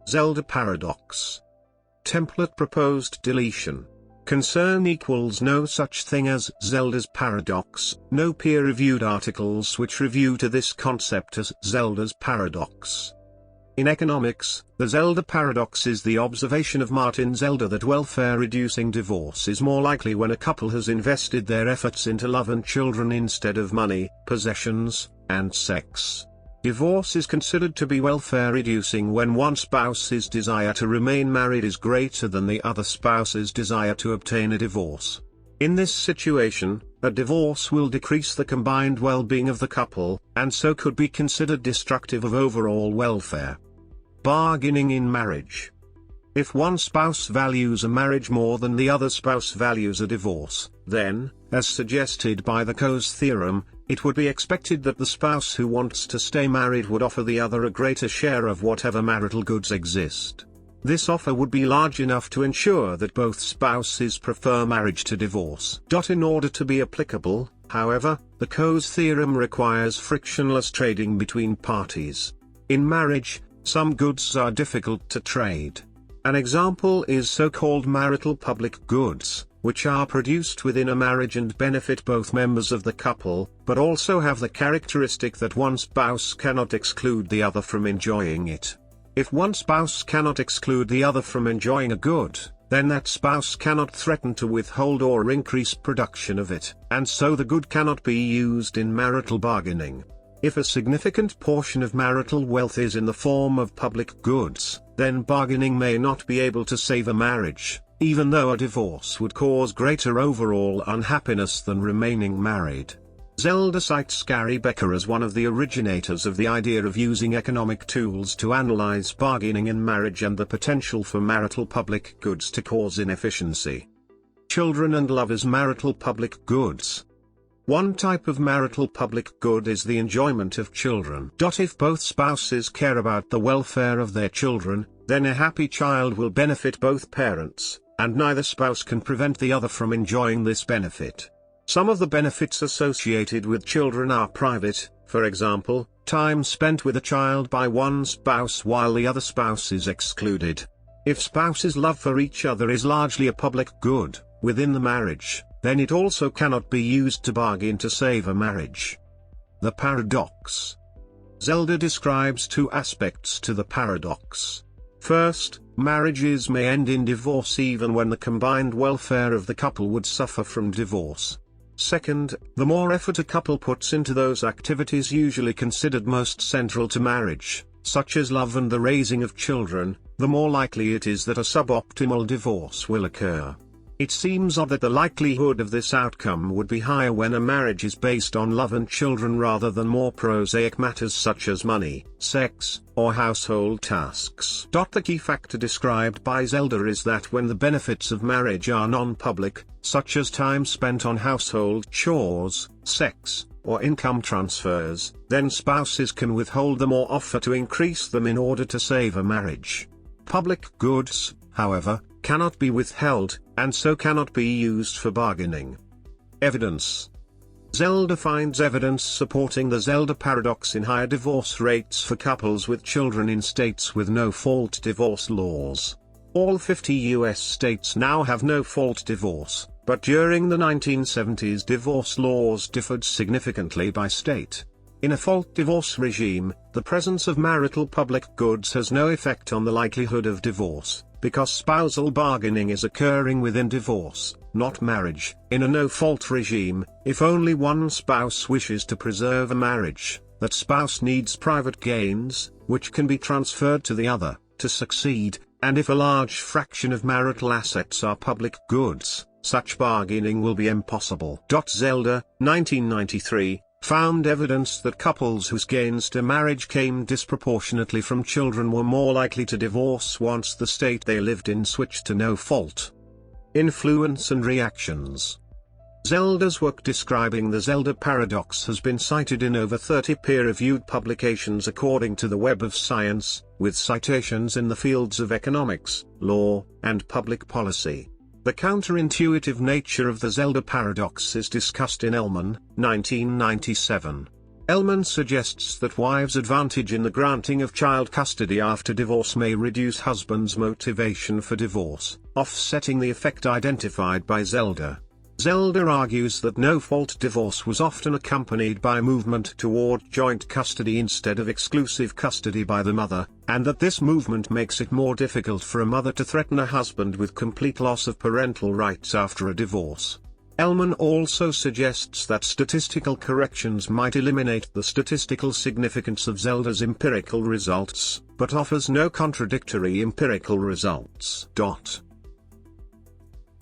Zelda Paradox. Template proposed deletion. Concern equals no such thing as Zelda's Paradox, no peer-reviewed articles which review to this concept as Zelda's Paradox. In economics, the Zelda Paradox is the observation of Martin Zelda that welfare-reducing divorce is more likely when a couple has invested their efforts into love and children instead of money, possessions, and sex. Divorce is considered to be welfare-reducing when one spouse's desire to remain married is greater than the other spouse's desire to obtain a divorce. In this situation, a divorce will decrease the combined well-being of the couple, and so could be considered destructive of overall welfare. Bargaining in marriage. If one spouse values a marriage more than the other spouse values a divorce, then, as suggested by the Cos Theorem, it would be expected that the spouse who wants to stay married would offer the other a greater share of whatever marital goods exist. This offer would be large enough to ensure that both spouses prefer marriage to divorce. In order to be applicable, however, the Cos Theorem requires frictionless trading between parties. In marriage, some goods are difficult to trade. An example is so-called marital public goods, which are produced within a marriage and benefit both members of the couple, but also have the characteristic that one spouse cannot exclude the other from enjoying it. If one spouse cannot exclude the other from enjoying a good, then that spouse cannot threaten to withhold or increase production of it, and so the good cannot be used in marital bargaining. If a significant portion of marital wealth is in the form of public goods, then bargaining may not be able to save a marriage, even though a divorce would cause greater overall unhappiness than remaining married. Zelda cites Gary Becker as one of the originators of the idea of using economic tools to analyze bargaining in marriage and the potential for marital public goods to cause inefficiency. Children and love as marital public goods. One type of marital public good is the enjoyment of children. If both spouses care about the welfare of their children, then a happy child will benefit both parents, and neither spouse can prevent the other from enjoying this benefit. Some of the benefits associated with children are private, for example, time spent with a child by one spouse while the other spouse is excluded. If spouses' love for each other is largely a public good within the marriage, then it also cannot be used to bargain to save a marriage. The Paradox. Zelda describes two aspects to the paradox. First, marriages may end in divorce even when the combined welfare of the couple would suffer from divorce. Second, the more effort a couple puts into those activities usually considered most central to marriage, such as love and the raising of children, the more likely it is that a suboptimal divorce will occur. It seems odd that the likelihood of this outcome would be higher when a marriage is based on love and children rather than more prosaic matters such as money, sex, or household tasks. The key factor described by Zelda is that when the benefits of marriage are non-public, such as time spent on household chores, sex, or income transfers, then spouses can withhold them or offer to increase them in order to save a marriage. Public goods, however, cannot be withheld, and so cannot be used for bargaining. Evidence. Zelda finds evidence supporting the Zelda paradox in higher divorce rates for couples with children in states with no-fault divorce laws. All 50 U.S. states now have no-fault divorce, but during the 1970s divorce laws differed significantly by state. In a fault divorce regime, the presence of marital public goods has no effect on the likelihood of divorce, because spousal bargaining is occurring within divorce, not marriage. In a no-fault regime, if only one spouse wishes to preserve a marriage, that spouse needs private gains, which can be transferred to the other, to succeed, and if a large fraction of marital assets are public goods, such bargaining will be impossible. Zelda, 1993, found evidence that couples whose gains to marriage came disproportionately from children were more likely to divorce once the state they lived in switched to no-fault. Influence and reactions. Zelda's work describing the Zelda Paradox has been cited in over 30 peer-reviewed publications according to the Web of Science, with citations in the fields of economics, law, and public policy. The counterintuitive nature of the Zelda Paradox is discussed in Ellman, 1997. Ellman suggests that wives' advantage in the granting of child custody after divorce may reduce husbands' motivation for divorce, offsetting the effect identified by Zelda. Zelda argues that no-fault divorce was often accompanied by movement toward joint custody instead of exclusive custody by the mother, and that this movement makes it more difficult for a mother to threaten a husband with complete loss of parental rights after a divorce. Ellman also suggests that statistical corrections might eliminate the statistical significance of Zelda's empirical results, but offers no contradictory empirical results.